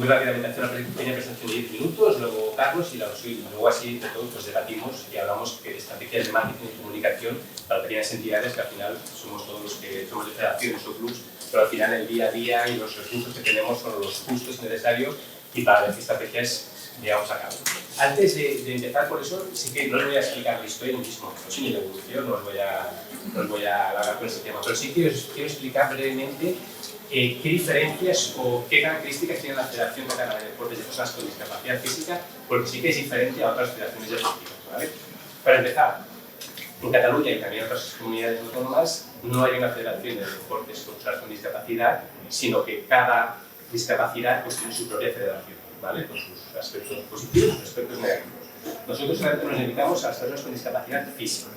muy rápidamente hacer una pequeña presentación de 10 minutos, luego Carlos y luego así de todos pues debatimos y hablamos de estrategias de marketing y comunicación para pequeñas entidades que al final somos todos los que somos de federaciones o clubs, pero al final el día a día y los recursos que tenemos son los justos y necesarios y para ver qué estrategias llevamos a cabo. Antes de empezar por eso, sí que no os voy a explicar la historia mismo, ni la evolución, no os voy a alargar con este tema, pero sí que os quiero explicar brevemente qué diferencias o qué características tiene la Federación Catalana de Deportes de Personas con Discapacidad Física, porque sí que es diferente a otras federaciones deportivas, ¿vale? Para empezar, en Cataluña y también en otras comunidades autónomas no hay una federación de deportes con personas con discapacidad, sino que cada discapacidad pues, tiene su propia federación, ¿vale? Con sus aspectos positivos y sus aspectos negativos. Nosotros solamente nos dedicamos a las personas con discapacidad física.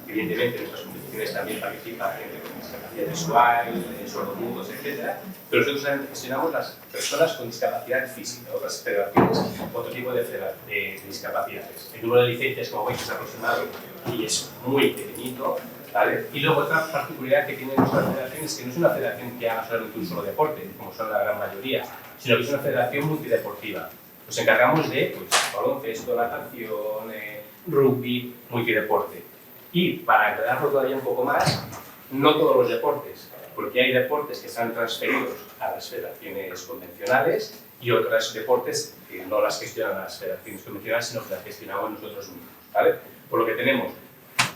Evidentemente, en nuestras competiciones también participa gente con discapacidad visual, sordomudos, etc. Pero nosotros solamente gestionamos las personas con discapacidad física. Otras federaciones, otro tipo de discapacidades. El número de licencias, como veis, es aproximado y es muy pequeñito, ¿vale? Y luego otra particularidad que tiene nuestra federación es que no es una federación que haga solamente un solo deporte, como son la gran mayoría, sino que es una federación multideportiva. Nos encargamos de pues, baloncesto, natación, rugby, multideporte. Y para aclararlo todavía un poco más, no todos los deportes, porque hay deportes que están transferidos a las federaciones convencionales y otros deportes que no las gestionan las federaciones convencionales, sino que las gestionamos nosotros mismos, ¿vale? Por lo que tenemos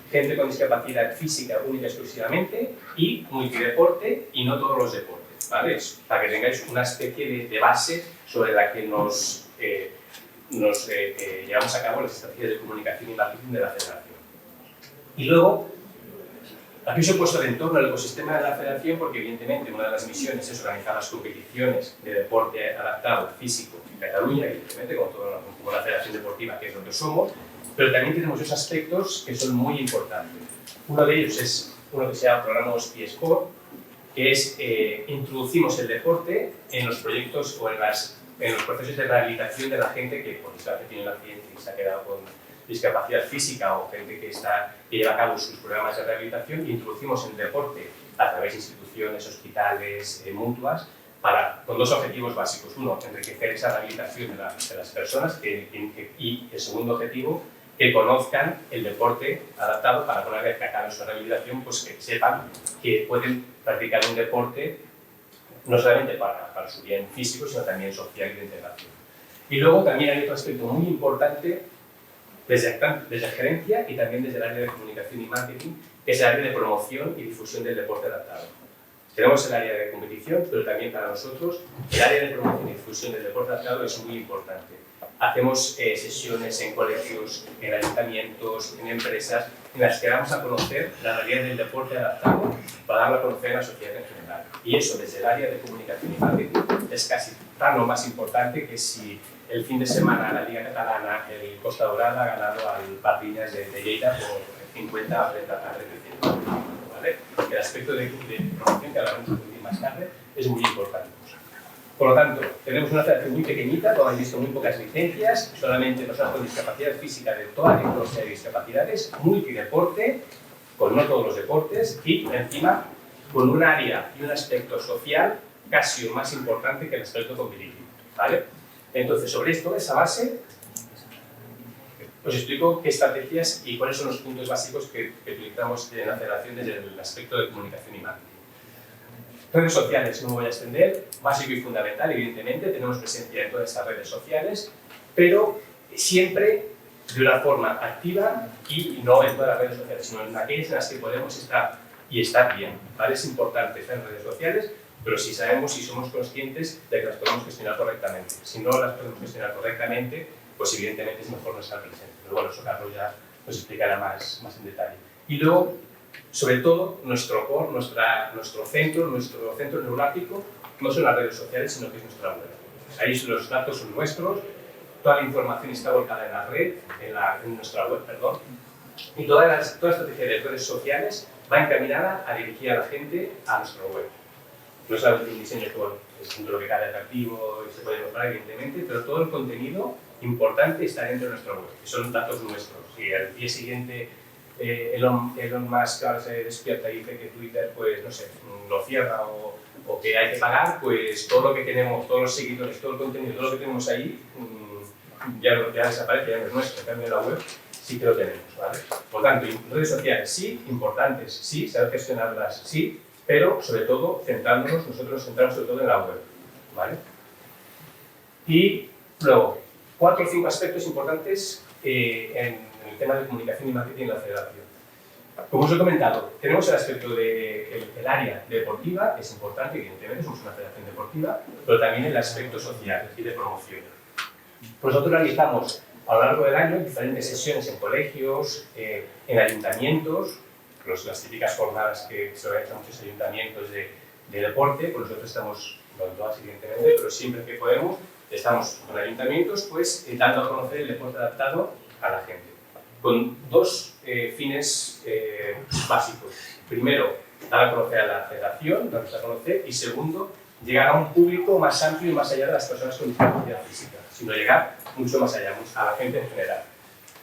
gente con discapacidad física única y exclusivamente y multideporte y no todos los deportes, ¿vale? Para que tengáis una especie de base sobre la que llevamos a cabo las estrategias de comunicación y marketing de la federación. Y luego, aquí os he puesto el entorno del ecosistema de la federación porque evidentemente una de las misiones es organizar las competiciones de deporte adaptado físico en Cataluña, evidentemente como la federación deportiva que es donde somos, pero también tenemos dos aspectos que son muy importantes. Uno de ellos es uno que se llama programa Hospi Sport, que es introducimos el deporte en los proyectos o en los procesos de rehabilitación de la gente que por desgracia tiene un accidente y se ha quedado con discapacidad física o gente que lleva a cabo sus programas de rehabilitación, e introducimos el deporte a través de instituciones, hospitales, mutuas, con dos objetivos básicos. Uno, enriquecer esa rehabilitación de las personas y el segundo objetivo, que conozcan el deporte adaptado para que una vez que acaben su rehabilitación, pues que sepan que pueden practicar un deporte no solamente para su bien físico, sino también social y de integración. Y luego también hay otro aspecto muy importante desde gerencia y también desde el área de comunicación y marketing, que es el área de promoción y difusión del deporte adaptado. Tenemos el área de competición, pero también para nosotros el área de promoción y difusión del deporte adaptado es muy importante. Hacemos sesiones en colegios, en ayuntamientos, en empresas, en las que damos a conocer la realidad del deporte adaptado para darlo a conocer a la sociedad en general. Y eso, desde el área de comunicación y marketing, es casi tan o más importante que si el fin de semana la Liga Catalana, el Costa Dorada, ha ganado al Parrillas de Lleida por 50 a 30 tardes de 100, ¿vale? El aspecto de promoción, que hablaremos un poquito más tarde, es muy importante. Por lo tanto, tenemos una federación muy pequeñita, como habéis visto, muy pocas licencias, solamente personas con discapacidad física de toda la tipología de discapacidades, multideporte, con no todos los deportes, y encima con un área y un aspecto social casi más importante que el aspecto competitivo, ¿vale? Entonces, sobre esto, esa base, os explico qué estrategias y cuáles son los puntos básicos que utilizamos en la federación desde el aspecto de comunicación y marketing. Redes sociales, no me voy a extender, básico y fundamental, evidentemente, tenemos presencia en todas estas redes sociales, pero siempre de una forma activa y no en todas las redes sociales, sino en aquellas en las que podemos estar y estar bien, ¿vale? Es importante estar en redes sociales, pero si sabemos y somos conscientes de que las podemos gestionar correctamente. Si no las podemos gestionar correctamente, pues evidentemente es mejor no estar presente. Pero bueno, eso Carlos ya nos explicará más en detalle. Y luego, sobre todo, nuestro core, nuestro centro neurálgico, no son las redes sociales, sino que es nuestra web. Ahí los datos son nuestros, toda la información está volcada en la red, en nuestra web, perdón, y toda la estrategia de redes sociales va encaminada a dirigir a la gente a nuestra web. No es solamente un diseño que es dentro de lo que cabe atractivo y se puede mejorar, evidentemente, pero todo el contenido importante está dentro de nuestra web, que son datos nuestros. Si al día siguiente Elon Musk ahora se despierta y dice que Twitter, pues no sé, lo cierra o o que hay que pagar, pues todo lo que tenemos, todos los seguidores, todo el contenido, todo lo que tenemos ahí, ya desaparece, ya no es nuestro. En cambio, en la web sí que lo tenemos, ¿vale? Por tanto, redes sociales sí, importantes sí, saber gestionarlas sí, pero sobre todo nosotros nos centramos sobre todo en la web, ¿vale? Y luego, 4 o 5 aspectos importantes en el tema de comunicación y marketing en la federación. Como os he comentado, tenemos el aspecto del área deportiva, que es importante, evidentemente, somos una federación deportiva, pero también el aspecto social y de promoción. Nosotros realizamos a lo largo del año diferentes sesiones en colegios, en ayuntamientos, las típicas jornadas que se organizan en muchos ayuntamientos de deporte, pues nosotros estamos, no en todas evidentemente, pero siempre que podemos, estamos con ayuntamientos, pues dando a conocer el deporte adaptado a la gente, con 2 fines básicos. Primero, dar a conocer a la federación, darnos a conocer, y segundo, llegar a un público más amplio y más allá de las personas con discapacidad física, sino llegar mucho más allá, a la gente en general.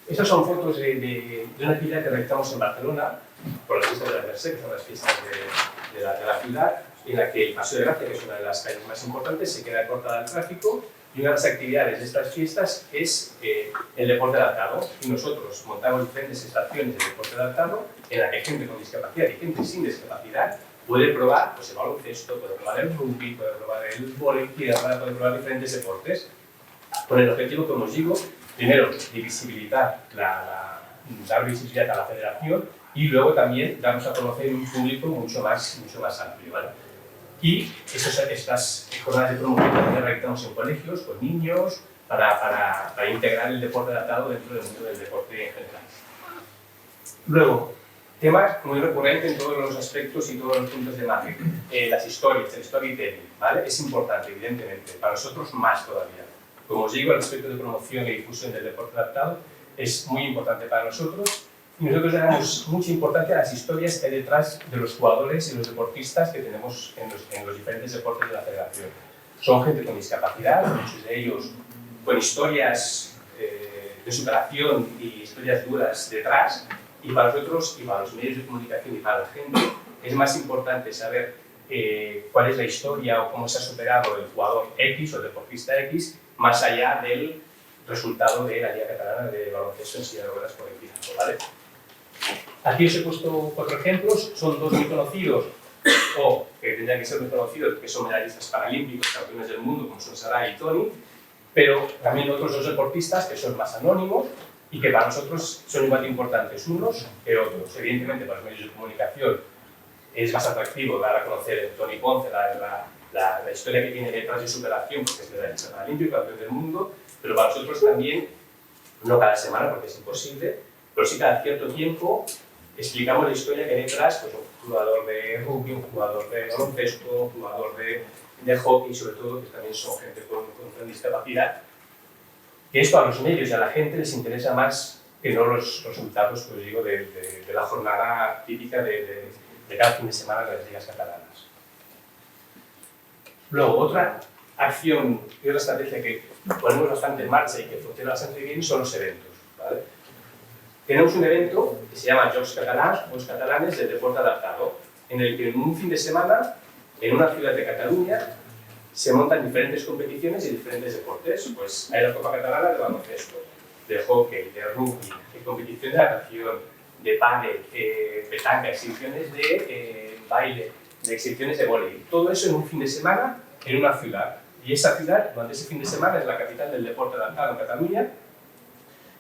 Estas son fotos de una actividad que realizamos en Barcelona, por las fiestas de la Mercè, que son las fiestas de la ciudad, en la que el Paseo de Gracia, que es una de las calles más importantes, se queda cortada al tráfico, y una de las actividades de estas fiestas es el deporte adaptado. Y nosotros montamos diferentes estaciones de deporte adaptado en la que gente con discapacidad y gente sin discapacidad puede probar pues, el baloncesto, puede probar el rugby, puede probar el vóley, puede probar diferentes deportes, con el objetivo, como os digo, primero, de visibilizar dar visibilidad a la federación y luego también darnos a conocer un público mucho más amplio, ¿vale? Y estas jornadas de promoción también realizamos en colegios, con niños, para integrar el deporte adaptado dentro del mundo del deporte en general. Luego, tema muy recurrente en todos los aspectos y todos los puntos de marketing, las historias, el storytelling, ¿vale? Es importante, evidentemente, para nosotros más todavía. Como os digo, el aspecto de promoción y difusión del deporte adaptado es muy importante para nosotros y nosotros le damos mucha importancia a las historias que hay detrás de los jugadores y los deportistas que tenemos en los diferentes deportes de la federación. Son gente con discapacidad, muchos de ellos con historias de superación y historias duras detrás, y para nosotros, y para los medios de comunicación y para la gente, es más importante saber cuál es la historia o cómo se ha superado el jugador X o el deportista X, más allá del resultado de la Liga Catalana de Baloncesto en silla de ruedas por equipo, ¿vale? Aquí os he puesto 4 ejemplos, son 2 muy conocidos, o que tendrían que ser muy conocidos, que son medallistas paralímpicos, campeones del mundo, como son Sarai y Toni, pero también otros 2 deportistas que son más anónimos y que para nosotros son igual de importantes unos que otros. Evidentemente, para los medios de comunicación es más atractivo dar a conocer a Toni Ponce, la historia que tiene detrás de superación, porque es medallista paralímpico, campeón del mundo, pero para nosotros también, no cada semana porque es imposible, pero sí cada cierto tiempo explicamos la historia que hay detrás, pues un jugador de rugby, un jugador de baloncesto, un jugador de hockey, sobre todo, que también son gente con discapacidad, que esto a los medios y a la gente les interesa más que no los resultados, pues digo, de la jornada típica de cada fin de semana de las ligas catalanas. Luego, otra acción y otra estrategia que ponemos bastante en marcha y que funciona bastante bien son los eventos, ¿vale? Tenemos un evento que se llama Jocs Catalans, Juegos Catalanes del Deporte Adaptado, en el que en un fin de semana, en una ciudad de Cataluña, se montan diferentes competiciones y diferentes deportes. Pues hay la Copa Catalana de baloncesto, de hockey, de rugby, de competición de natación, de pádel, petanca, exhibiciones de baile, de exhibiciones de vóley. Todo eso en un fin de semana en una ciudad. Y esa ciudad, durante ese fin de semana, es la capital del deporte adaptado en Cataluña.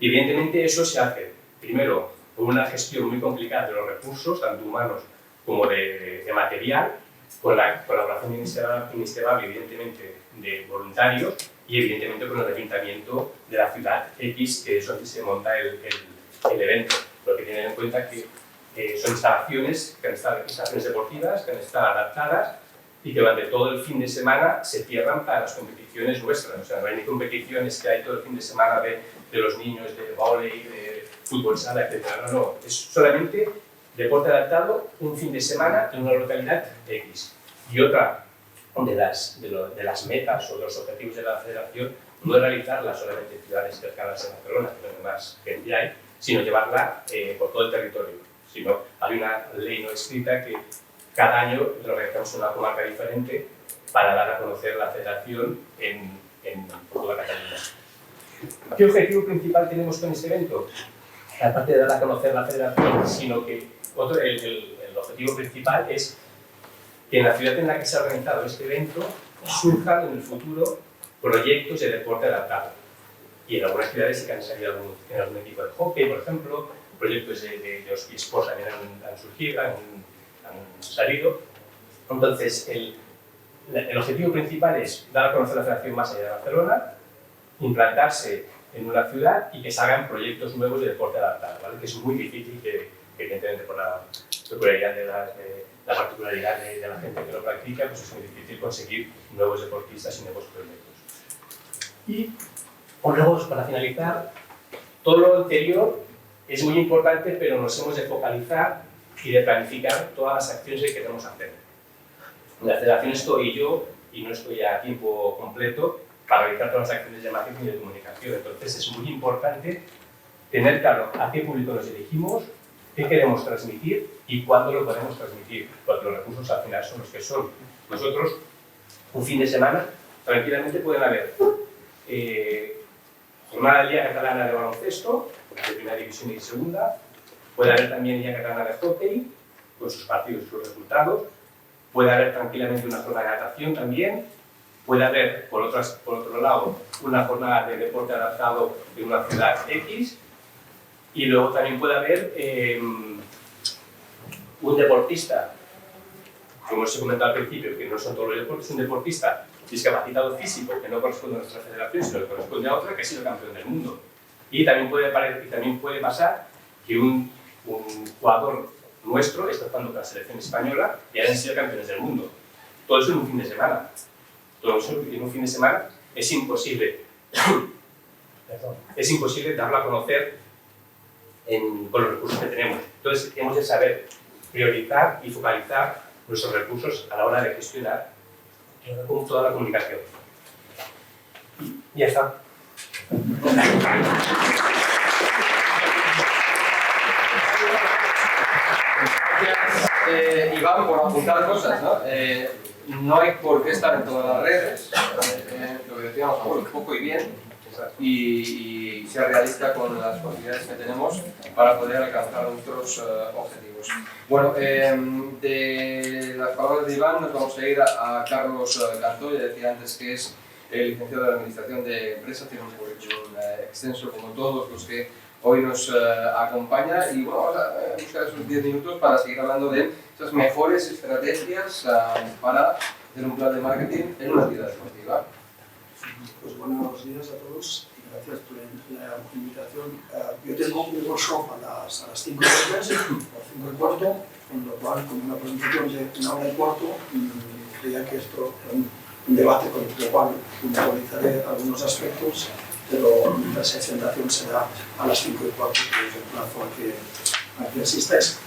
Y evidentemente eso se hace, primero, con una gestión muy complicada de los recursos, tanto humanos como de material, con la colaboración inestimable, evidentemente, de voluntarios y, evidentemente, con el ayuntamiento de la ciudad X, que es donde se monta el evento. Lo que tienen en cuenta que son instalaciones deportivas que han estado adaptadas y que durante todo el fin de semana se cierran para las competiciones nuestras. O sea, no hay ni competiciones que hay todo el fin de semana de los niños, de vóley, de fútbol sala, etc. No, es solamente deporte adaptado un fin de semana en una localidad X. Y otra de las metas o de los objetivos de la federación no es realizarla solamente en ciudades cercanas a Barcelona, que es donde más gente hay, sino llevarla por todo el territorio. Si no, hay una ley no escrita que cada año organizamos una comarca diferente para dar a conocer la federación en toda Cataluña. ¿Qué objetivo principal tenemos con este evento? Aparte de dar a conocer la federación, sino que el objetivo principal es que en la ciudad en la que se ha organizado este evento surjan en el futuro proyectos de deporte adaptado. Y en algunas ciudades sí que han salido en algún equipo de hockey, por ejemplo, proyectos de los eSports también han surgido, han salido. Entonces, el objetivo principal es dar a conocer la federación más allá de Barcelona, implantarse en una ciudad y que salgan proyectos nuevos de deporte adaptado, ¿vale? Que es muy difícil, que evidentemente por la particularidad de la gente que lo practica, pues es muy difícil conseguir nuevos deportistas y nuevos proyectos. Y luego, para finalizar, todo lo anterior es muy importante, pero nos hemos de focalizar y de planificar todas las acciones que queremos hacer. En la federación estoy yo, y no estoy a tiempo completo, para realizar todas las acciones de marketing y de comunicación. Entonces es muy importante tener claro a qué público nos dirigimos, qué queremos transmitir y cuándo lo podemos transmitir, porque los recursos al final son los que son. Nosotros, un fin de semana, tranquilamente pueden haber jornada de Liga Catalana de baloncesto, de primera división y de segunda, puede haber también Liga Catalana de hockey, con sus partidos y sus resultados, puede haber tranquilamente una jornada de natación también, puede haber, por otro lado, una jornada de deporte adaptado de una ciudad X, y luego también puede haber un deportista, como os he comentado al principio, que no son todos los deportes, un deportista discapacitado físico que no corresponde a nuestra federación, sino que corresponde a otra, que ha sido campeón del mundo. Y también puede pasar que un jugador nuestro está jugando con la selección española y hayan sido campeones del mundo. Todo eso en un fin de semana. Todo eso en un fin de semana es imposible. Es imposible darlo a conocer con los recursos que tenemos. Entonces, hemos de saber priorizar y focalizar nuestros recursos a la hora de gestionar toda la comunicación. Y ya está. Gracias, Iván, por apuntar cosas, ¿no? No hay por qué estar en todas las redes, lo que decíamos, poco y bien, y ser realista con las posibilidades que tenemos para poder alcanzar nuestros objetivos. Bueno, de las palabras de Iván nos vamos a ir a Carlos Cantó. Ya decía antes que es licenciado de Administración de Empresas, tiene un currículum extenso como todos los que hoy nos acompaña, y bueno, vamos a buscar esos 10 minutos para seguir hablando de esas mejores estrategias para hacer un plan de marketing en una entidad deportiva. Pues buenos días a todos y gracias por la invitación. Yo tengo un workshop a las 5:03 o 5:15, con lo cual, con una presentación de 1:15, creía que esto era un debate con el cual puntualizaré algunos aspectos, pero la presentación será a las 5:15, que es el plazo a que asistáis.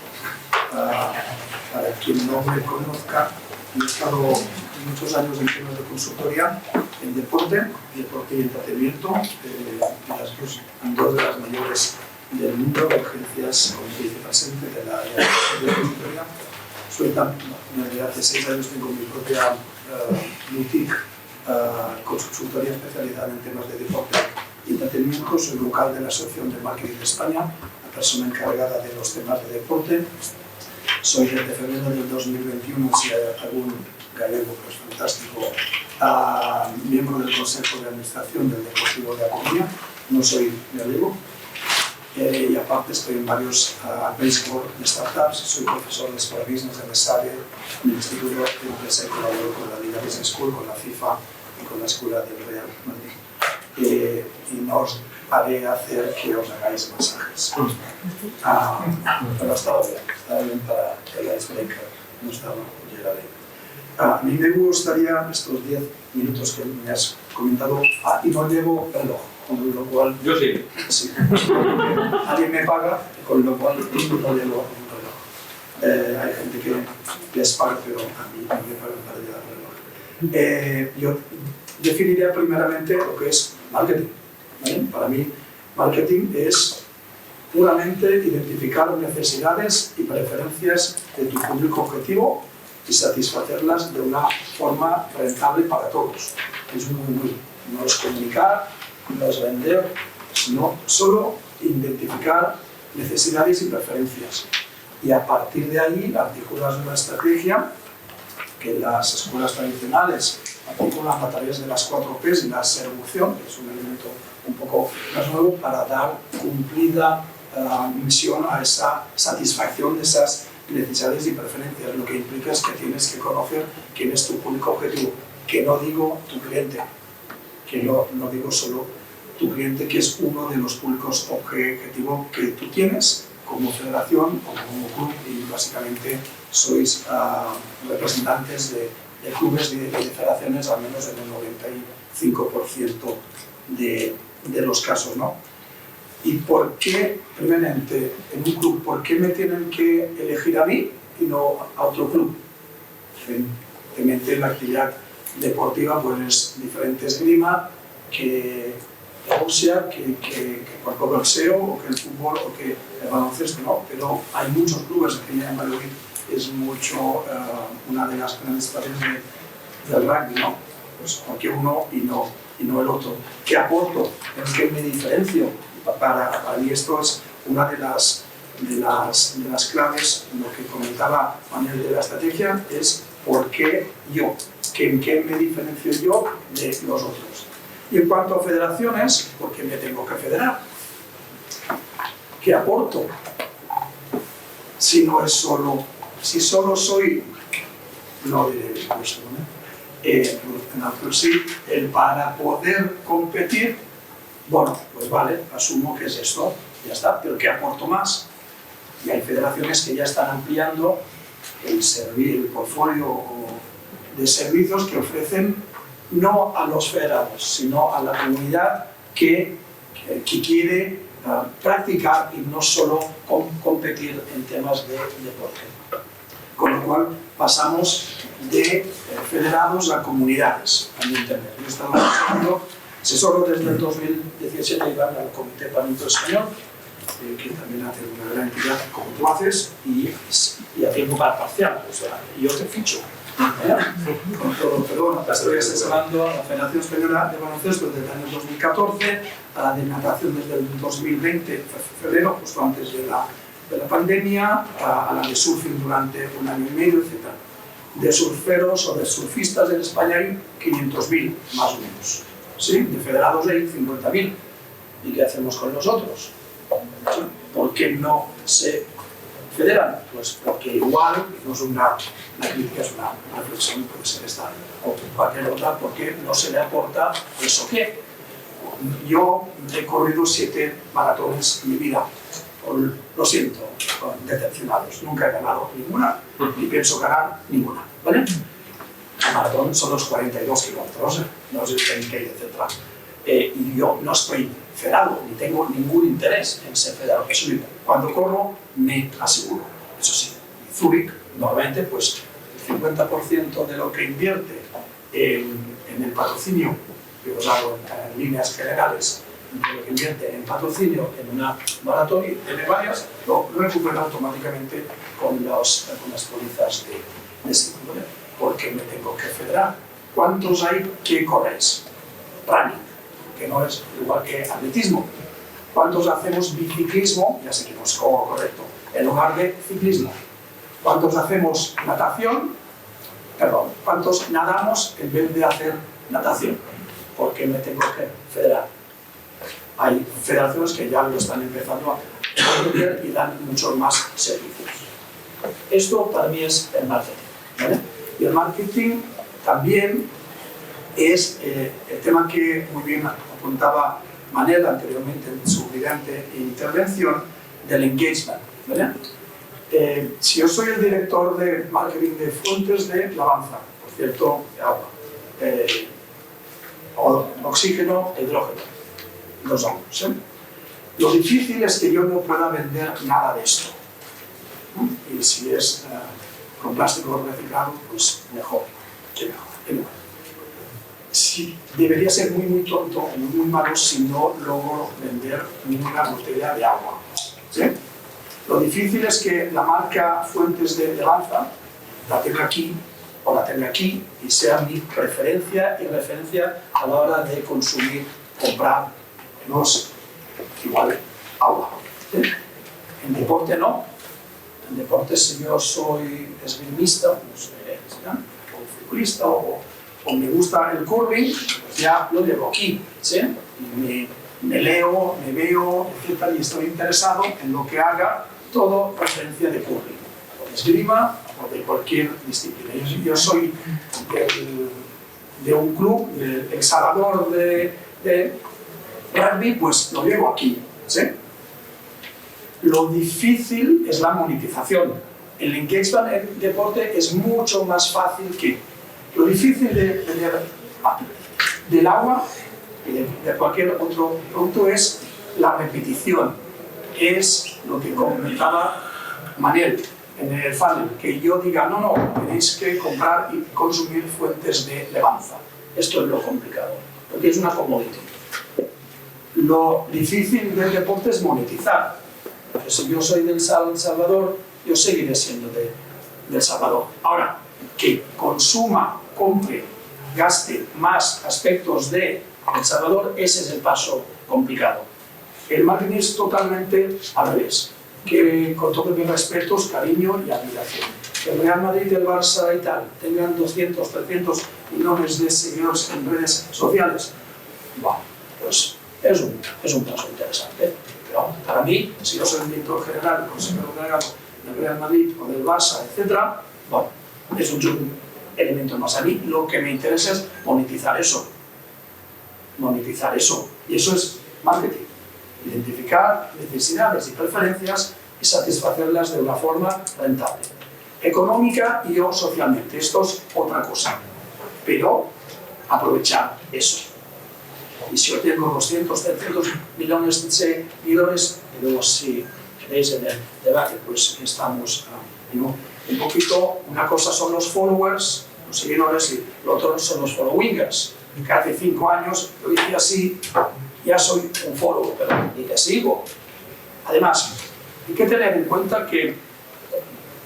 Para quien no me conozca, he estado muchos años en temas de consultoría en deporte y entretenimiento, dos de las mayores del mundo, agencias como vicepresidente de la consultoría. Desde hace 6 años tengo mi propia boutique consultoría especializada en temas de deporte y entretenimiento. Soy vocal de la Asociación de Marketing de España, la persona encargada de los temas de deporte. Soy desde febrero del 2021, si hay algún gallego, pues fantástico, miembro del Consejo de Administración del Deportivo de A Coruña. No soy gallego. Y aparte estoy en varios advisory board de startups. Soy profesor de Small Business de Mesare, en el Instituto de Empresa, y colaboro con la Liga Business School, con la FIFA y con la Escuela del Real Madrid. Y no os haré hacer que os hagáis masajes. Pero estaba bien para el icebreaker, no estaba llegaré. A mí me gustaría estos 10 minutos que me has comentado, y no llevo reloj, con lo cual... Yo sí. Sí. Alguien me paga, con lo cual no llevo un reloj. Hay gente que les paga, pero a mí no me pagan para llevar reloj. Yo definiría primeramente lo que es marketing, ¿vale? Para mí, marketing es puramente identificar necesidades y preferencias de tu público objetivo y satisfacerlas de una forma rentable para todos. Es no es comunicar, no es vender, sino solo identificar necesidades y preferencias. Y a partir de ahí articulas una estrategia que las escuelas tradicionales articulan a través de las 4 P's y la seducción, que es un elemento un poco más nuevo, para dar cumplida misión a esa satisfacción de esas necesidades y preferencias. Lo que implica es que tienes que conocer quién es tu público objetivo, que no digo tu cliente, que no digo solo tu cliente, que es uno de los públicos objetivo que tú tienes como federación o como club, y básicamente sois representantes de clubes y de federaciones, al menos en el 95% de los casos, ¿no? ¿Y por qué, primeramente, en un club, por qué me tienen que elegir a mí y no a otro club? Evidentemente, la actividad deportiva pues, es diferente esgrima que la boxea, que el boxeo, o que el fútbol, o que el baloncesto, ¿no? Pero hay muchos clubes, aquí en Madrid es mucho una de las grandes pasiones del rugby, ¿no? Pues porque uno y no el otro. ¿Qué aporto? ¿En qué me diferencio? Para mí esto es una de las claves. Lo que comentaba Manuel de la estrategia es por qué yo, en qué me diferencio yo de los otros. Y en cuanto a federaciones, ¿por qué me tengo que federar? ¿Qué aporto? Si solo soy, no diré eso, pero sí, para poder competir, bueno, pues vale, asumo que es esto, ya está, pero ¿qué aporto más? Y hay federaciones que ya están ampliando el portfolio de servicios que ofrecen no a los federados, sino a la comunidad que quiere practicar y no solo competir en temas de deporte. Con lo cual pasamos de federados a comunidades en Internet. Yo estaba haciendo asesoro desde el 2017 y al Comité Paralímpico Español, que también hace una gran entidad como tú haces, y a tiempo parcial, o sea, yo te ficho. Con todo, pero bueno, estoy asesorando a la Federación Española de Baloncesto desde el año 2014, a la de natación desde el 2020, febrero, justo antes de la pandemia, a la de surfing durante un año y medio, etc. De surferos o de surfistas en España hay 500.000, más o menos. ¿Sí? De federados hay 50.000. ¿Y qué hacemos con los otros? ¿Por qué no se federan? Pues porque igual, no es la crítica es una reflexión, puede ser esta, o cualquier otra, porque no se le aporta eso que. Yo he corrido 7 maratones en mi vida. Lo siento, decepcionados. Nunca he ganado ninguna, ni pienso ganar ninguna. ¿Vale? El maratón son los 42 kilómetros, no es el 10K, etc. Y yo no estoy federado, ni tengo ningún interés en ser federado. Eso mismo. Cuando corro, me aseguro. Eso sí, Zurich, normalmente, pues el 50% de lo que invierte en el patrocinio, que os hago en líneas generales, de lo que invierte en patrocinio en una maratón y tiene varias, lo recupera automáticamente con las pólizas de seguro. ¿Por qué me tengo que federar? ¿Cuántos hay que corréis? Running, que no es igual que atletismo. ¿Cuántos hacemos biciclismo? Ya sé que no es correcto, en lugar de ciclismo. ¿Cuántos hacemos natación? Perdón, ¿cuántos nadamos en vez de hacer natación? ¿Por qué me tengo que federar? Hay federaciones que ya lo están empezando a hacer y dan muchos más servicios. Esto para mí es el marketing, ¿vale? Y el marketing también es el tema que muy bien apuntaba Manel anteriormente en su brillante intervención del engagement, ¿vale? Si yo soy el director de marketing de Fuentes de La Avanza, por cierto, de agua, oxígeno, hidrógeno, los ambos, ¿eh? Lo difícil es que yo no pueda vender nada de esto. Y si es con plástico reciclado, pues mejor. Sí, debería ser muy tonto o muy malo si no logro vender ninguna botella de agua. ¿Sí? Lo difícil es que la marca Fuentes de Avanza la tenga aquí o la tenga aquí y sea mi preferencia y referencia a la hora de consumir, comprar, no sé, igual agua. ¿Sí? En deporte no. En deporte, si yo soy esgrimista, pues, o futbolista, o me gusta el curling, pues ya lo llevo aquí, ¿sí? Y me leo, me veo, etc. Y estoy interesado en lo que haga todo referencia de curling, o de esgrima, o de cualquier disciplina. Yo soy de un club, El Salvador de rugby, pues lo llevo aquí, ¿sí? Lo difícil es la monetización. El engagement en deporte es mucho más fácil que... Lo difícil del agua y de cualquier otro producto es la repetición. Es lo que comentaba Manel en el funnel, que yo diga, no, tenéis que comprar y consumir fuentes de levanza. Esto es lo complicado, porque es una commodity. Lo difícil del deporte es monetizar. Pero si yo soy del Salvador, yo seguiré siendo del Salvador. Ahora, que consuma, compre, gaste más aspectos de El Salvador, ese es el paso complicado. El marketing es totalmente al revés, que con todos mis respetos, cariño y admiración. Que el Real Madrid, el Barça y tal tengan 200, 300 millones de seguidores en redes sociales, bueno, pues es un paso interesante. Pero para mí, si yo soy el director general, el consejero delegado del Real Madrid o del Barça, etc., bueno, es un elemento más. A mí lo que me interesa es monetizar eso. Monetizar eso. Y eso es marketing. Identificar necesidades y preferencias y satisfacerlas de una forma rentable. Económica y o socialmente. Esto es otra cosa. Pero aprovechar eso. Y si yo tengo 200, 300 millones de seguidores, pero si veis en el debate, pues estamos un poquito, una cosa son los followers, los seguidores, y lo otro son los followingers. Que hace 5 años yo dije así, ya soy un follower, pero ni que sigo. Además, hay que tener en cuenta que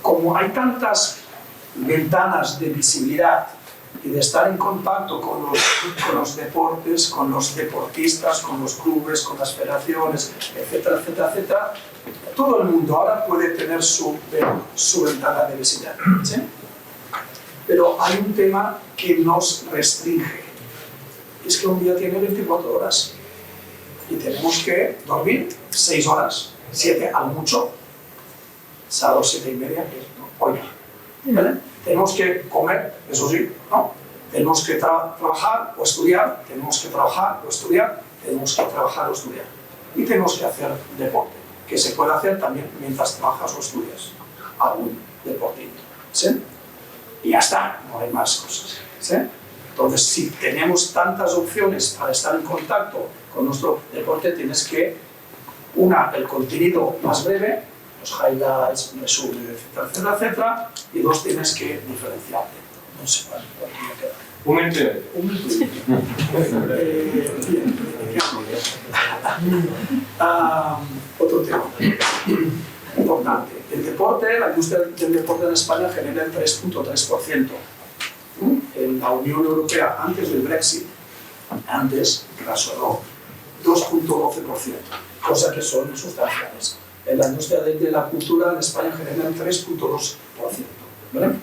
como hay tantas ventanas de visibilidad y de estar en contacto con los deportes, con los deportistas, con los clubes, con las federaciones, etcétera, etcétera, etcétera, todo el mundo ahora puede tener su ventana de visibilidad, ¿sí? Pero hay un tema que nos restringe. Es que un día tiene 24 horas y tenemos que dormir 6 horas, 7 al mucho, sábado 7 y media, hoy no, ¿vale? Tenemos que comer, eso sí, ¿no? Tenemos que trabajar o estudiar, tenemos que trabajar o estudiar, tenemos que trabajar o estudiar. Y tenemos que hacer deporte, que se puede hacer también mientras trabajas o estudias. Algún deportito, ¿sí? Y ya está, no hay más cosas, ¿sí? Entonces, si tenemos tantas opciones para estar en contacto con nuestro deporte, tienes que, el contenido más breve, los highlights, resumen, etcétera, etcétera, etcétera, y 2, tienes que diferenciarte. No sé cuánto me queda. Un minuto y medio. Un minuto y medio. Otro tema importante. El deporte, la industria del deporte en España genera el 3.3%. En la Unión Europea, antes del Brexit, rasuró 2.12%, cosa que son sustanciales. En la industria de la cultura en España genera el 3.2%. ¿Vale?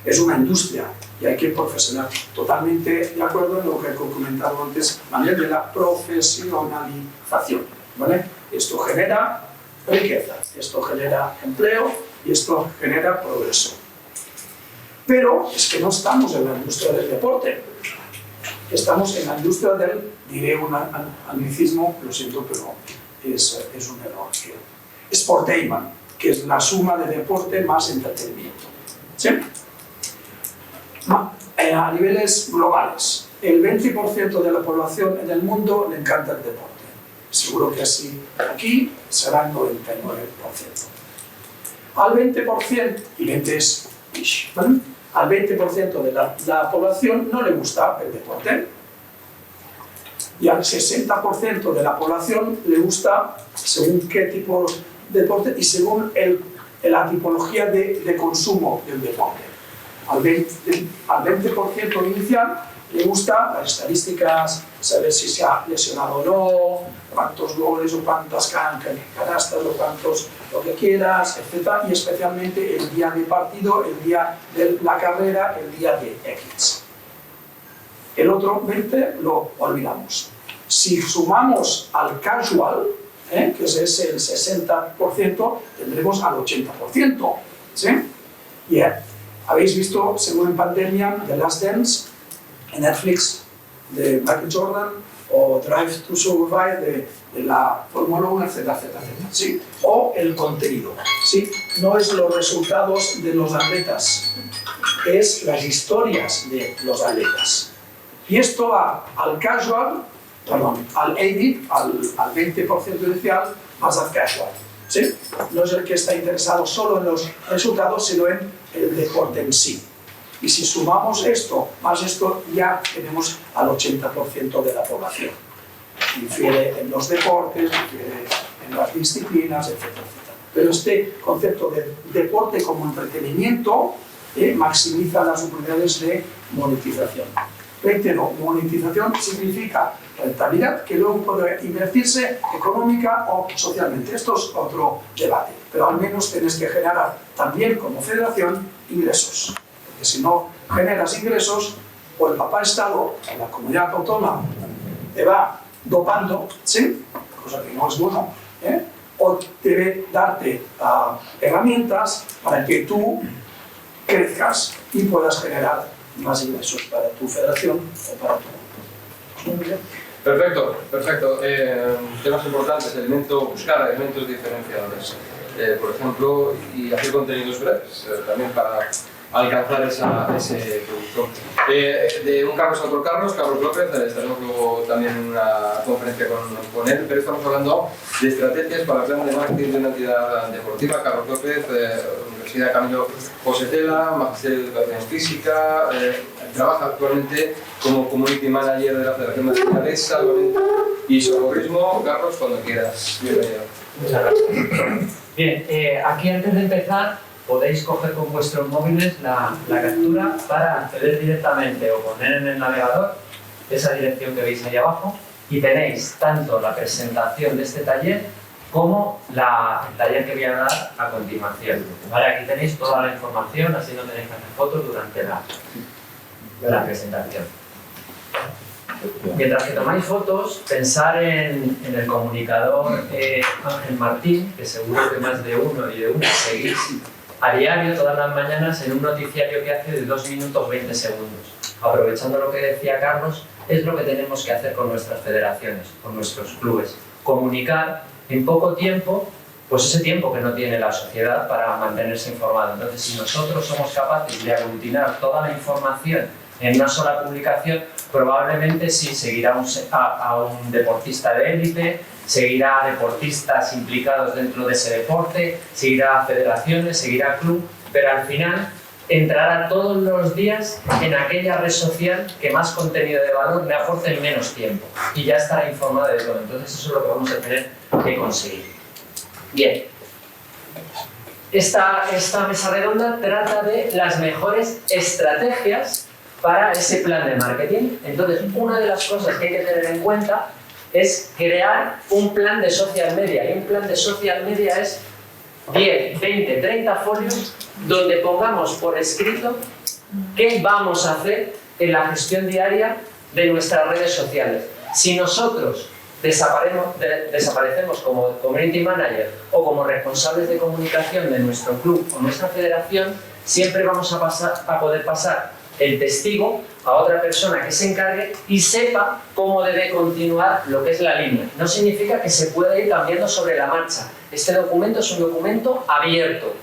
Es una industria y hay que profesionalizar. Totalmente de acuerdo en lo que he comentado antes, Manuel, de la profesionalización. ¿Vale? Esto genera riqueza, esto genera empleo y esto genera progreso. Pero es que no estamos en la industria del deporte, estamos en la industria del, diré un anglicismo, lo siento, pero es un error. Sportainment, que es la suma de deporte más entretenimiento. ¿Sí? A niveles globales, el 20% de la población en el mundo le encanta el deporte. Seguro que así aquí será el 99%. Al 20%, y 20 es, ¿vale? Al 20% de la población no le gusta el deporte. Y al 60% de la población le gusta según qué tipo de deporte y según la tipología de consumo del deporte. al 20% inicial le gusta las estadísticas, saber si se ha lesionado o no, cuántos goles o cuántas canastas o cuántos lo que quieras, etc. Y especialmente el día de partido, el día de la carrera, el día de X. El otro 20 lo olvidamos. Si sumamos al casual, que es el 60%, tendremos al 80%. ¿Sí? Yeah. Habéis visto, según en pandemia, The Last Dance en Netflix de Michael Jordan o Drive to Survive de la Fórmula 1, etc. ¿Sí? O el contenido. ¿Sí? No es los resultados de los atletas, es las historias de los atletas. Y esto va al casual, perdón, al elite, al 20% inicial, más al casual. ¿Sí? No es el que está interesado solo en los resultados, sino en el deporte en sí. Y si sumamos esto más esto, ya tenemos al 80% de la población. Difiere en los deportes, difiere en las disciplinas, etc. Pero este concepto de deporte como entretenimiento maximiza las oportunidades de monetización. Reitero, monetización significa rentabilidad que luego puede invertirse económica o socialmente. Esto es otro debate, pero al menos tienes que generar también como federación ingresos. Porque si no generas ingresos, o el papá Estado, o la comunidad autónoma, te va dopando, ¿sí? Cosa que no es bueno, o debe darte herramientas para que tú crezcas y puedas generar más ingresos para tu federación o para tu grupo. Perfecto, perfecto. Temas importantes, buscar elementos diferenciadores. Por ejemplo, y hacer contenidos breves, también para alcanzar ese producto. De un Carlos a otro Carlos López, estaremos luego también en una conferencia con él, pero estamos hablando de estrategias para el plan de marketing de una entidad deportiva. Carlos López, Universidad Camilo José Cela, Magisterio de Educación Física, trabaja actualmente como Community Manager de la Federación Nacional de Salvamento y Socorrismo. Carlos, cuando quieras, bienvenido. Muchas gracias. Bien, aquí antes de empezar podéis coger con vuestros móviles la captura para acceder directamente o poner en el navegador esa dirección que veis ahí abajo y tenéis tanto la presentación de este taller como el taller que voy a dar a continuación. ¿Vale? Aquí tenéis toda la información, así no tenéis que hacer fotos durante la presentación. Mientras que tomáis fotos, pensar en el comunicador Ángel Martín, que seguro que más de uno y de una seguís a diario, todas las mañanas, en un noticiario que hace de 2 minutos 20 segundos. Aprovechando lo que decía Carlos, es lo que tenemos que hacer con nuestras federaciones, con nuestros clubes. Comunicar en poco tiempo, pues ese tiempo que no tiene la sociedad para mantenerse informado. Entonces, si nosotros somos capaces de aglutinar toda la información en una sola publicación, probablemente sí seguirá a un deportista de élite, seguirá a deportistas implicados dentro de ese deporte, seguirá a federaciones, seguirá a club, pero al final entrará todos los días en aquella red social que más contenido de valor le aporte en menos tiempo y ya estará informado de todo. Entonces eso es lo que vamos a tener que conseguir. Bien, esta mesa redonda trata de las mejores estrategias para ese plan de marketing. Entonces, una de las cosas que hay que tener en cuenta es crear un plan de social media. Y un plan de social media es 10, 20, 30 folios donde pongamos por escrito qué vamos a hacer en la gestión diaria de nuestras redes sociales. Si nosotros desaparecemos como community manager o como responsables de comunicación de nuestro club o nuestra federación, siempre vamos a poder pasar el testigo a otra persona que se encargue y sepa cómo debe continuar lo que es la línea. No significa que se pueda ir cambiando sobre la marcha. Este documento es un documento abierto.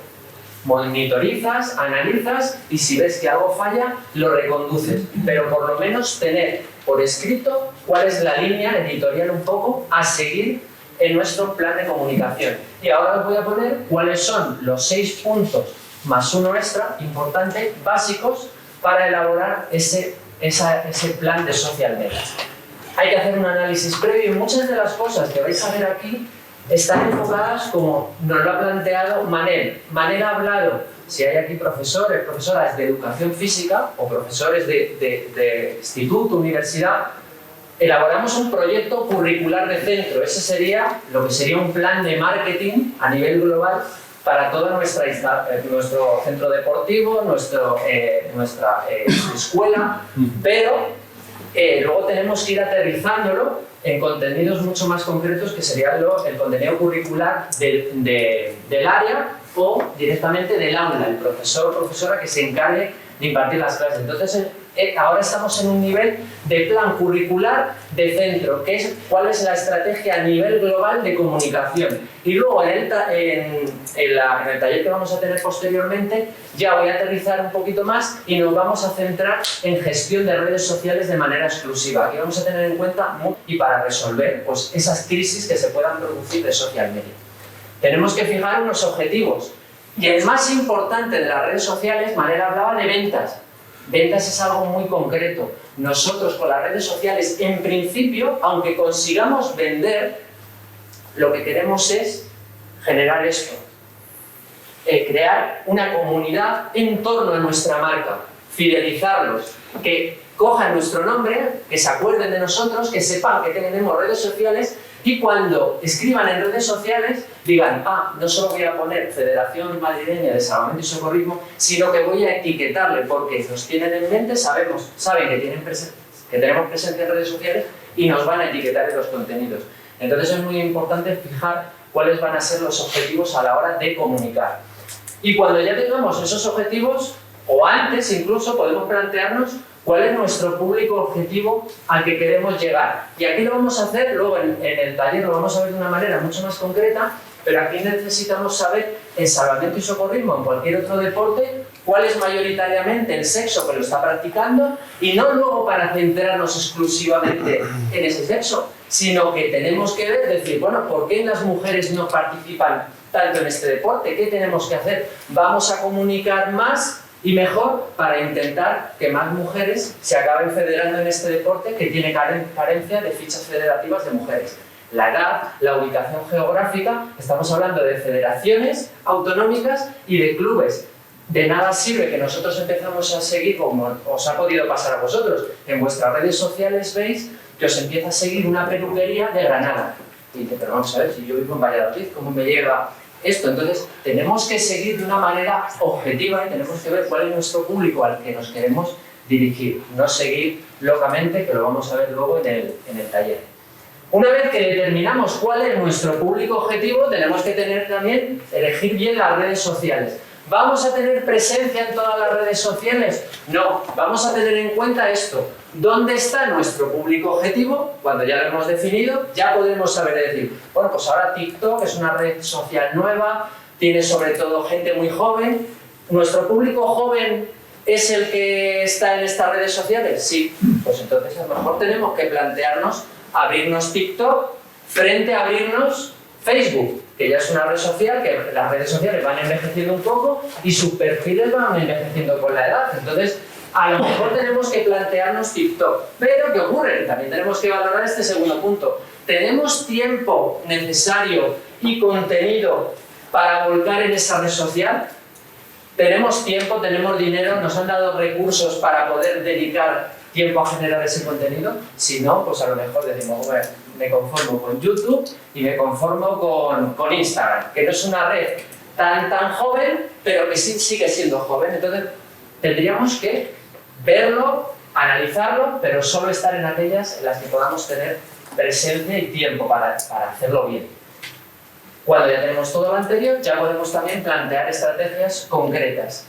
Monitorizas, analizas y si ves que algo falla, lo reconduces. Pero por lo menos tener por escrito cuál es la línea editorial un poco a seguir en nuestro plan de comunicación. Y ahora os voy a poner cuáles son los 6 puntos más uno extra, importante, básicos, para elaborar ese plan de social media. Hay que hacer un análisis previo y muchas de las cosas que vais a ver aquí están enfocadas como nos lo ha planteado Manel. Manel ha hablado si hay aquí profesores, profesoras de educación física o profesores de instituto, universidad, elaboramos un proyecto curricular de centro. Ese sería lo que sería un plan de marketing a nivel global para todo nuestro centro deportivo, nuestra escuela, pero luego tenemos que ir aterrizándolo en contenidos mucho más concretos, que sería el contenido curricular del área o directamente del aula, el profesor o profesora que se encargue de impartir las clases. Entonces, ahora estamos en un nivel de plan curricular de centro, que es cuál es la estrategia a nivel global de comunicación. Y luego en el taller que vamos a tener posteriormente, ya voy a aterrizar un poquito más y nos vamos a centrar en gestión de redes sociales de manera exclusiva. Aquí vamos a tener en cuenta y para resolver pues, esas crisis que se puedan producir de social media. Tenemos que fijar unos objetivos. Y el más importante de las redes sociales, Manel hablaba de ventas. Ventas es algo muy concreto. Nosotros con las redes sociales, en principio, aunque consigamos vender, lo que queremos es generar esto. Crear una comunidad en torno a nuestra marca. Fidelizarlos. Que cojan nuestro nombre, que se acuerden de nosotros, que sepan que tenemos redes sociales y cuando escriban en redes sociales digan, no solo voy a poner Federación Madrileña de Salvamento y Socorrismo, sino que voy a etiquetarle porque nos tienen en mente, saben que tenemos presencia en redes sociales y nos van a etiquetar en los contenidos. Entonces es muy importante fijar cuáles van a ser los objetivos a la hora de comunicar. Y cuando ya tengamos esos objetivos, o antes incluso, podemos plantearnos cuál es nuestro público objetivo al que queremos llegar. Y aquí lo vamos a hacer, luego en el taller lo vamos a ver de una manera mucho más concreta, pero aquí necesitamos saber en salvamento y socorrismo, en cualquier otro deporte, cuál es mayoritariamente el sexo que lo está practicando, y no luego para centrarnos exclusivamente en ese sexo, sino que tenemos que ver, decir, bueno, ¿por qué las mujeres no participan tanto en este deporte? ¿Qué tenemos que hacer? Vamos a comunicar más y mejor para intentar que más mujeres se acaben federando en este deporte que tiene carencia de fichas federativas de mujeres. La edad, la ubicación geográfica, estamos hablando de federaciones autonómicas y de clubes. De nada sirve que nosotros empezamos a seguir, como os ha podido pasar a vosotros, en vuestras redes sociales veis que os empieza a seguir una peluquería de Granada. Y dice, pero vamos a ver, si yo vivo en Valladolid, ¿cómo me llega esto? Entonces, tenemos que seguir de una manera objetiva y tenemos que ver cuál es nuestro público al que nos queremos dirigir. No seguir locamente, que lo vamos a ver luego en el taller. Una vez que determinamos cuál es nuestro público objetivo, tenemos que elegir bien las redes sociales. ¿Vamos a tener presencia en todas las redes sociales? No, vamos a tener en cuenta esto. ¿Dónde está nuestro público objetivo? Cuando ya lo hemos definido, ya podremos saber decir, bueno, pues ahora TikTok es una red social nueva, tiene sobre todo gente muy joven. ¿Nuestro público joven es el que está en estas redes sociales? Sí, pues entonces a lo mejor tenemos que plantearnos abrirnos TikTok frente a abrirnos Facebook, que ya es una red social, que las redes sociales van envejeciendo un poco y sus perfiles van envejeciendo con la edad. Entonces, a lo mejor tenemos que plantearnos TikTok. Pero, ¿qué ocurre? También tenemos que valorar este segundo punto. ¿Tenemos tiempo necesario y contenido para volcar en esa red social? ¿Tenemos tiempo, tenemos dinero, nos han dado recursos para poder dedicar tiempo a generar ese contenido? Si no, pues a lo mejor decimos, bueno, me conformo con YouTube y me conformo con Instagram, que no es una red tan joven, pero que sí sigue siendo joven. Entonces, tendríamos que verlo, analizarlo, pero solo estar en aquellas en las que podamos tener presencia y tiempo para hacerlo bien. Cuando ya tenemos todo lo anterior, ya podemos también plantear estrategias concretas.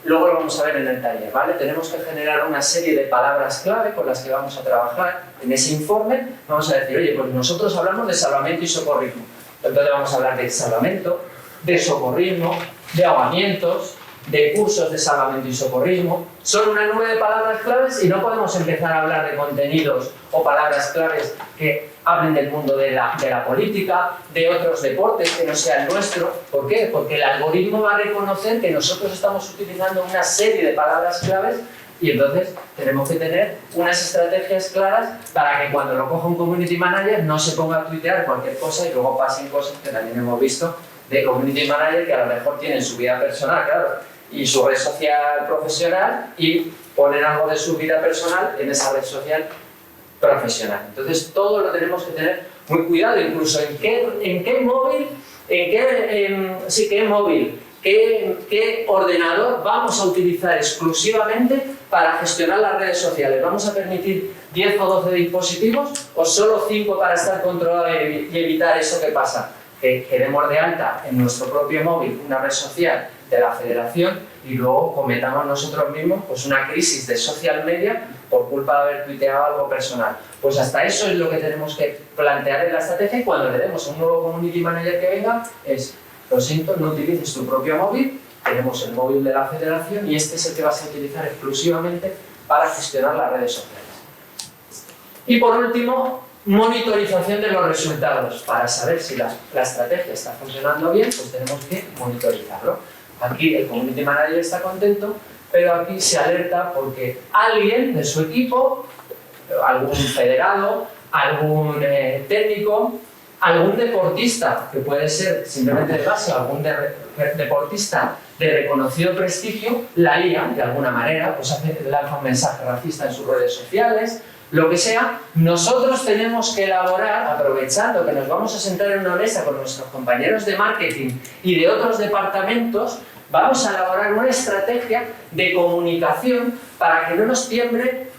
Luego lo vamos a ver en el taller, ¿vale? Tenemos que generar una serie de palabras clave con las que vamos a trabajar en ese informe. Vamos a decir, oye, pues nosotros hablamos de salvamento y socorrismo. Entonces vamos a hablar de salvamento, de socorrismo, de ahogamientos, de cursos de salvamento y socorrismo. Son una nube de palabras claves y no podemos empezar a hablar de contenidos o palabras claves que hablen del mundo de la política, de otros deportes que no sea el nuestro. ¿Por qué? Porque el algoritmo va a reconocer que nosotros estamos utilizando una serie de palabras claves y entonces tenemos que tener unas estrategias claras para que cuando lo coja un community manager no se ponga a tuitear cualquier cosa y luego pasen cosas que también hemos visto de community manager que a lo mejor tienen su vida personal, claro, y su red social profesional, y ponen algo de su vida personal en esa red social profesional. Entonces todo lo tenemos que tener muy cuidado, incluso en qué móvil, qué ordenador vamos a utilizar exclusivamente para gestionar las redes sociales. ¿Vamos a permitir 10 o 12 dispositivos o solo 5 para estar controlados y evitar eso que pasa? Que demos de alta en nuestro propio móvil una red social de la federación y luego cometamos nosotros mismos pues una crisis de social media por culpa de haber tuiteado algo personal. Pues hasta eso es lo que tenemos que plantear en la estrategia, y cuando le demos a un nuevo community manager que venga es: lo siento, no utilices tu propio móvil, tenemos el móvil de la federación y este es el que vas a utilizar exclusivamente para gestionar las redes sociales. Y por último, monitorización de los resultados. Para saber si la estrategia está funcionando bien, pues tenemos que monitorizarlo. Aquí el community manager está contento, pero aquí se alerta porque alguien de su equipo, algún federado, algún técnico, algún deportista, que puede ser simplemente de base, algún deportista de reconocido prestigio, la lía de alguna manera, pues lanza un mensaje racista en sus redes sociales, lo que sea. Nosotros tenemos que elaborar, aprovechando que nos vamos a sentar en una mesa con nuestros compañeros de marketing y de otros departamentos, vamos a elaborar una estrategia de comunicación para que no nos tiemble.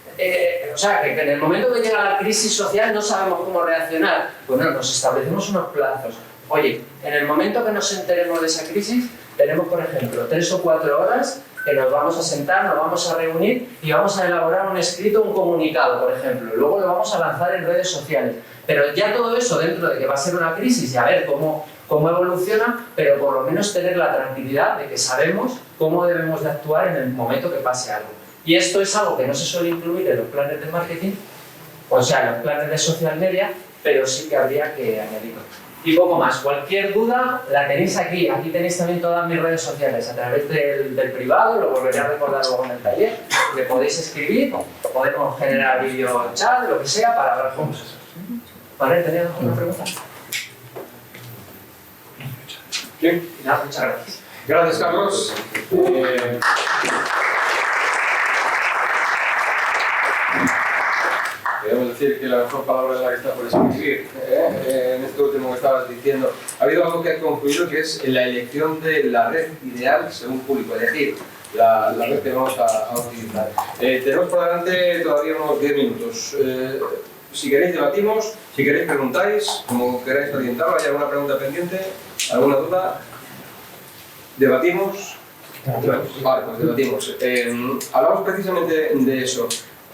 O sea, que en el momento que llega la crisis social no sabemos cómo reaccionar. Bueno, nos establecemos unos plazos. Oye, en el momento que nos enteremos de esa crisis, tenemos, por ejemplo, 3 o 4 horas que nos vamos a sentar, nos vamos a reunir y vamos a elaborar un escrito, un comunicado, por ejemplo. Luego lo vamos a lanzar en redes sociales. Pero ya todo eso dentro de que va a ser una crisis y a ver cómo evoluciona, pero por lo menos tener la tranquilidad de que sabemos cómo debemos de actuar en el momento que pase algo. Y esto es algo que no se suele incluir en los planes de marketing, o sea, en los planes de social media, pero sí que habría que añadirlo. Y poco más. Cualquier duda la tenéis aquí. Aquí tenéis también todas mis redes sociales a través del privado, lo volveré a recordar luego en el taller. Me podéis escribir, podemos generar vídeo chat, lo que sea, para hablar juntos. ¿Vale? ¿Tenéis alguna pregunta? Bien. Nada, muchas gracias. Gracias, Carlos. Podemos decir que la mejor palabra es la que está por escribir. En esto último que estabas diciendo, ha habido algo que ha concluido, que es la elección de la red ideal según público, elegir la red que vamos a utilizar. Tenemos por delante todavía unos 10 minutos. Si queréis debatimos, si queréis preguntáis, como queráis orientarlo. ¿Hay alguna pregunta pendiente? ¿Alguna duda? ¿Debatimos? Vale, pues debatimos. Hablamos precisamente de eso.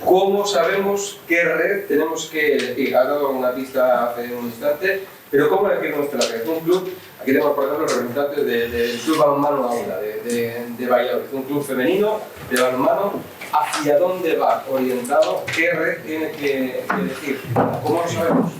¿Cómo sabemos qué red tenemos que elegir? Ha dado una pista hace un instante, pero ¿cómo elegir nuestra red? Un club, aquí tenemos por ejemplo representantes del Club Balonmano Aula, de Valladolid, un club femenino de balonmano. ¿Hacia dónde va orientado? ¿Qué red tiene que elegir? ¿Cómo lo sabemos?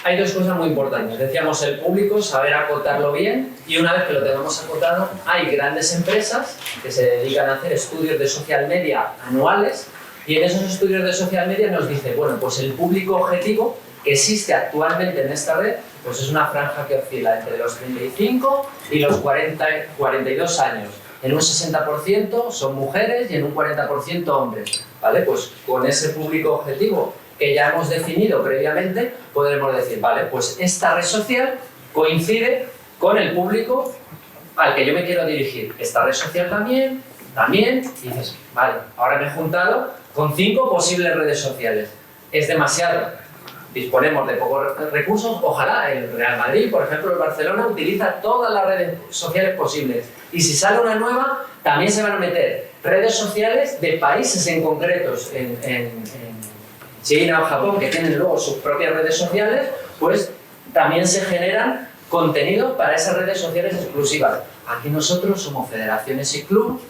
Hay dos cosas muy importantes. Decíamos el público, saber acotarlo bien, y una vez que lo tengamos acotado, hay grandes empresas que se dedican a hacer estudios de social media anuales, y en esos estudios de social media nos dice, bueno, pues el público objetivo que existe actualmente en esta red, pues es una franja que oscila entre los 35 y los 42 años. En un 60% son mujeres y en un 40% hombres, ¿vale? Pues con ese público objetivo que ya hemos definido previamente, podremos decir, vale, pues esta red social coincide con el público al que yo me quiero dirigir. Esta red social también, y dices, vale, ahora me he juntado con 5 posibles redes sociales. Es demasiado. Disponemos de pocos recursos. Ojalá el Real Madrid, por ejemplo, el Barcelona, utiliza todas las redes sociales posibles. Y si sale una nueva, también se van a meter redes sociales de países en concretos, en China o Japón, que tienen luego sus propias redes sociales, pues también se generan contenidos para esas redes sociales exclusivas. Aquí nosotros somos federaciones y clubes,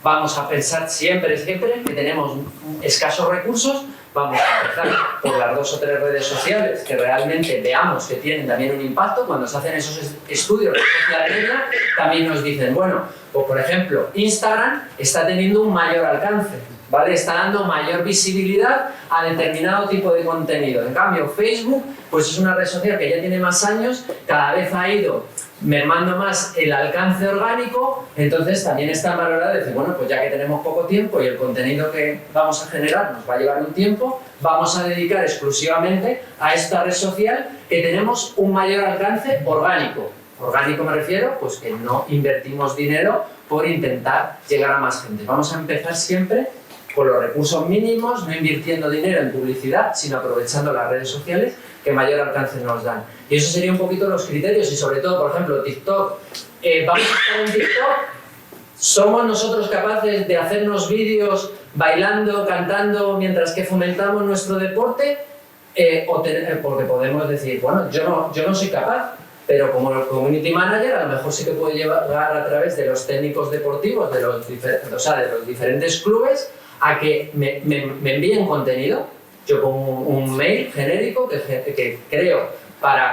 vamos a pensar siempre que tenemos escasos recursos, vamos a empezar por las 2 o 3 redes sociales que realmente veamos que tienen también un impacto. Cuando se hacen esos estudios de social media, también nos dicen, bueno, pues por ejemplo, Instagram está teniendo un mayor alcance, ¿vale? Está dando mayor visibilidad a determinado tipo de contenido. En cambio, Facebook, pues es una red social que ya tiene más años, cada vez ha ido mermando más el alcance orgánico, entonces también está valorado de decir, bueno, pues ya que tenemos poco tiempo y el contenido que vamos a generar nos va a llevar un tiempo, vamos a dedicar exclusivamente a esta red social que tenemos un mayor alcance orgánico. Orgánico me refiero, pues que no invertimos dinero por intentar llegar a más gente. Vamos a empezar siempre con los recursos mínimos, no invirtiendo dinero en publicidad, sino aprovechando las redes sociales que mayor alcance nos dan. Y eso serían un poquito los criterios y sobre todo, por ejemplo, TikTok. ¿Vamos a estar en TikTok? ¿Somos nosotros capaces de hacernos vídeos bailando, cantando, mientras que fomentamos nuestro deporte? Porque podemos decir, bueno, yo no soy capaz, pero como community manager a lo mejor sí que puedo llegar a través de los técnicos deportivos, de los diferentes clubes, a que me envíen contenido. Yo pongo un mail genérico que creo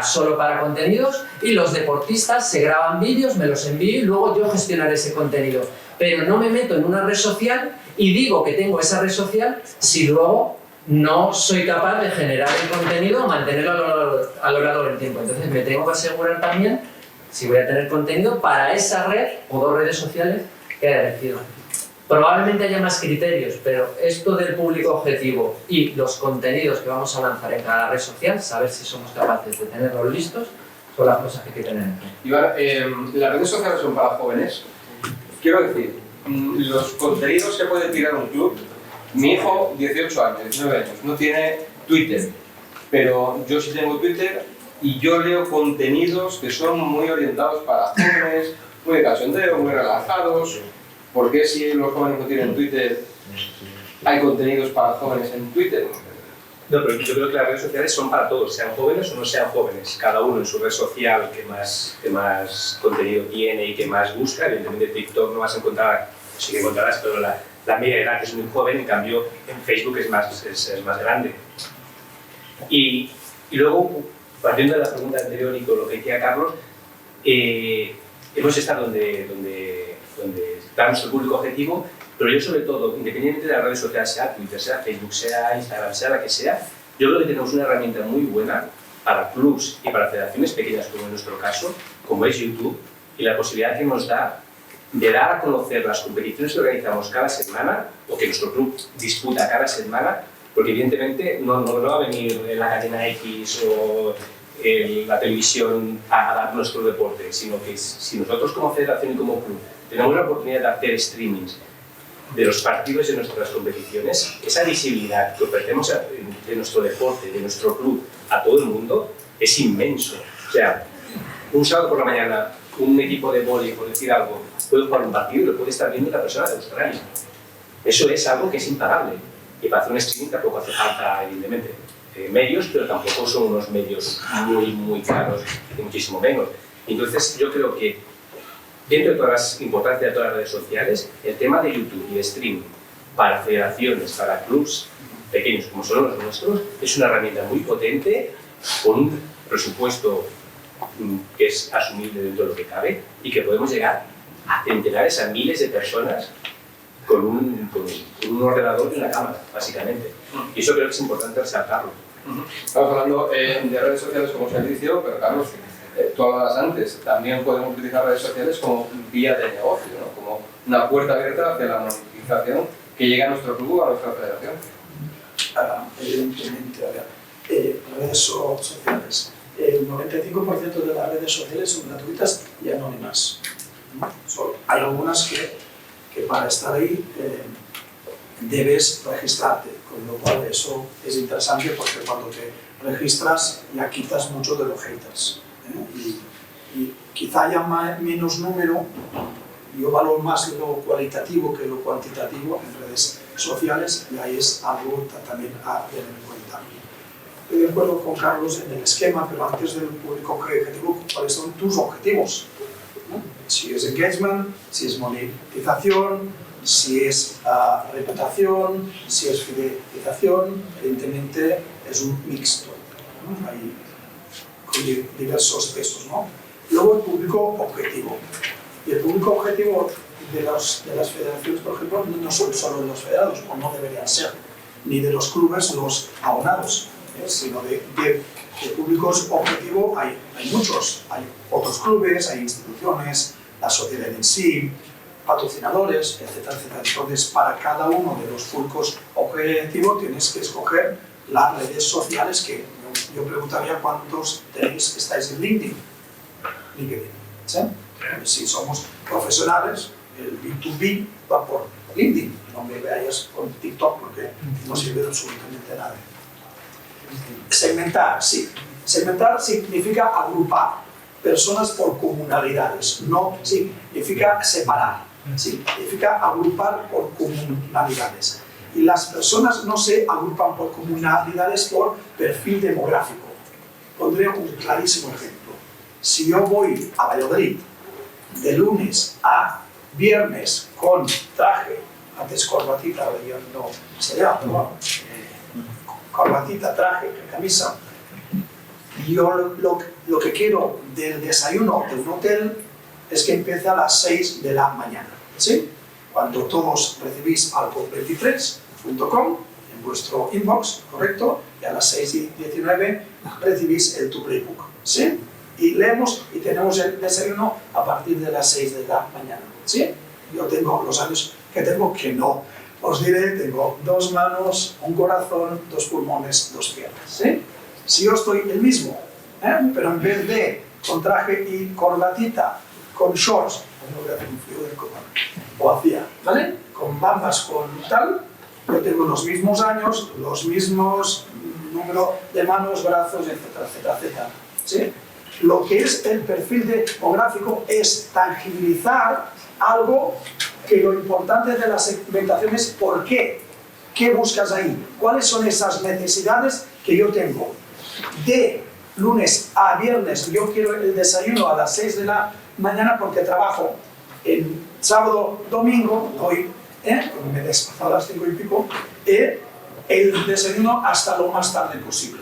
solo para contenidos y los deportistas se graban vídeos, me los envío y luego yo gestionaré ese contenido. Pero no me meto en una red social y digo que tengo esa red social si luego no soy capaz de generar el contenido o mantenerlo a lo largo del tiempo. Entonces me tengo que asegurar también si voy a tener contenido para esa red o dos redes sociales que he elegido. Probablemente haya más criterios, pero esto del público objetivo y los contenidos que vamos a lanzar en cada red social, saber si somos capaces de tenerlos listos, son las cosas que hay que tener en cuenta. Iván, las redes sociales son para jóvenes. Quiero decir, los contenidos que puede tirar un club. Mi hijo, 18 años, 19 años, no tiene Twitter, pero yo sí tengo Twitter y yo leo contenidos que son muy orientados para jóvenes, muy de cachondeo, muy relajados. ¿Por qué si los jóvenes no tienen Twitter, hay contenidos para jóvenes en Twitter? No, pero yo creo que las redes sociales son para todos, sean jóvenes o no sean jóvenes. Cada uno en su red social que más contenido tiene y que más busca. Evidentemente TikTok no vas a encontrar, sí que encontrarás, pero la media de edad es muy joven, en cambio en Facebook es más grande. Y luego, partiendo de la pregunta anterior y con lo que decía Carlos, hemos estado donde está nuestro público objetivo, pero yo sobre todo, independientemente de las redes sociales, sea Twitter, sea Facebook, sea Instagram, sea la que sea, yo creo que tenemos una herramienta muy buena para clubs y para federaciones pequeñas, como en nuestro caso, como es YouTube, y la posibilidad que nos da de dar a conocer las competiciones que organizamos cada semana o que nuestro club disputa cada semana, porque evidentemente no va a venir en la cadena X o la televisión a dar nuestro deporte, sino que si nosotros como federación y como club tenemos la oportunidad de hacer streamings de los partidos de nuestras competiciones, esa visibilidad que ofrecemos de nuestro deporte, de nuestro club a todo el mundo es inmenso. O sea, un sábado por la mañana un equipo de vóley, por decir algo, puede jugar un partido y lo puede estar viendo la persona de Australia. Eso es algo que es impagable. Y para hacer un streaming tampoco hace falta, evidentemente, medios, pero tampoco son unos medios muy caros, y muchísimo menos. Entonces, yo creo que dentro de todas las importancias de todas las redes sociales, el tema de YouTube y de streaming para federaciones, para clubs pequeños como son los nuestros, es una herramienta muy potente, con un presupuesto que es asumible dentro de lo que cabe y que podemos llegar a centenares, a miles de personas con un ordenador y una cámara, básicamente. Y eso creo que es importante resaltarlo. Estamos hablando de redes sociales como servicio, pero Carlos, tú hablabas antes, también podemos utilizar redes sociales como vía de negocio, ¿no? Como una puerta abierta hacia la monetización que llega a nuestro club, a nuestra federación. Evidentemente, redes sociales. El 95% de las redes sociales son gratuitas y anónimas. Hay algunas que para estar ahí debes registrarte, con lo cual eso es interesante porque cuando te registras ya quitas mucho de los haters. Y quizá haya menos número, yo valoro más lo cualitativo que lo cuantitativo en redes sociales y ahí es algo también a tener en cuenta. Estoy de acuerdo con Carlos en el esquema, pero antes del público objetivo, ¿cuáles son tus objetivos? Si es engagement, si es monetización, si es reputación, si es fidelización, evidentemente es un mixto, ¿no? Hay con diversos pesos, ¿no? Luego el público objetivo. Y el público objetivo de las federaciones, por ejemplo, no son solo los federados, o no deberían ser, ni de los clubes, los abonados. sino de públicos objetivo hay muchos. Hay otros clubes, hay instituciones, la sociedad en sí, patrocinadores, etcétera, etcétera. Entonces, para cada uno de los públicos objetivo tienes que escoger las redes sociales que yo preguntaría cuántos tenéis, estáis en LinkedIn. ¿Sí? Si somos profesionales, el B2B va por LinkedIn. No me veáis con TikTok porque no sirve de absolutamente nada. Segmentar, sí. Segmentar significa agrupar personas por comunalidades, no significa separar, significa agrupar por comunalidades. Y las personas no se agrupan por comunalidades por perfil demográfico. Pondré un clarísimo ejemplo. Si yo voy a Valladolid de lunes a viernes con traje, antes corbatita, ahora ya no se lleva, pero bueno, corbatita, traje, camisa, y yo lo que quiero del desayuno de un hotel es que empiece a las 6 de la mañana, ¿sí? Cuando todos recibís alco23.com en vuestro inbox, ¿correcto? Y a las 6:19 recibís el Tu Playbook, ¿sí? Y leemos y tenemos el desayuno a partir de las 6 de la mañana, ¿sí? Yo tengo los años que tengo que no. Os diré, tengo 2 manos, un corazón, 2 pulmones, 2 piernas, ¿sí? Si yo estoy el mismo, pero en vez de con traje y corbatita, con shorts, no voy a hacer un frío del copán, o hacía, ¿vale? Con bambas, con tal, yo tengo los mismos años, los mismos número de manos, brazos, etcétera, etcétera, etcétera, ¿sí? Lo que es el perfil demográfico es tangibilizar algo que lo importante de la segmentación es por qué. ¿Qué buscas ahí? ¿Cuáles son esas necesidades que yo tengo? De lunes a viernes yo quiero el desayuno a las 6 de la mañana porque trabajo en sábado, domingo, hoy me he desplazado a las 5 y pico, el desayuno hasta lo más tarde posible.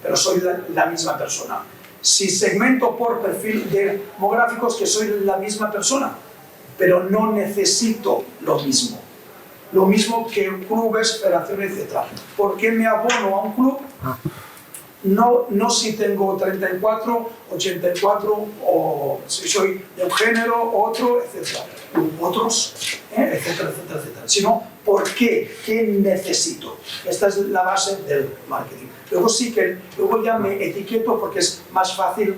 Pero soy la misma persona. Si segmento por perfil demográfico es que soy la misma persona, pero no necesito lo mismo. Lo mismo que clubes, federaciones, etc. ¿Por qué me abono a un club? No si tengo 34, 84 o si soy de un género, otro, etc. Otros, etcétera, etcétera, etcétera. Sino, ¿por qué? ¿Qué necesito? Esta es la base del marketing. Luego sí que, luego ya me etiqueto porque es más fácil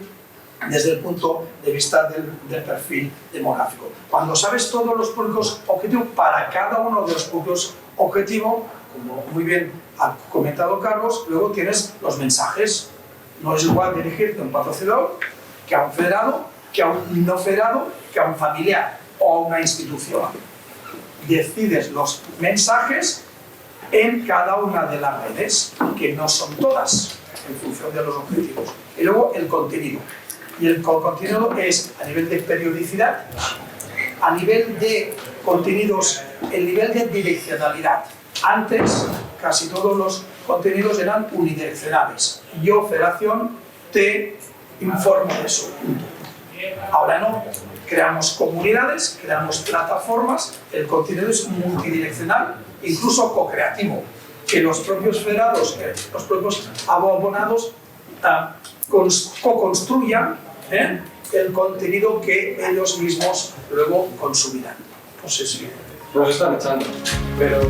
desde el punto de vista del perfil demográfico. Cuando sabes todos los públicos objetivos, para cada uno de los públicos objetivos, como muy bien ha comentado Carlos, luego tienes los mensajes. No es igual dirigirte a un patrocinador que a un federado, que a un no federado, que a un familiar o a una institución. Decides los mensajes en cada una de las redes, que no son todas, en función de los objetivos. Y luego el contenido. Y el contenido es a nivel de periodicidad, a nivel de contenidos, el nivel de direccionalidad. Antes, casi todos los contenidos eran unidireccionales. Yo, federación, te informo de eso. Ahora no. Creamos comunidades, creamos plataformas, el contenido es multidireccional, incluso co-creativo, que los propios federados, los propios abonados co-construyan el contenido que ellos mismos luego consumirán. No sé si... Nos están echando, pero...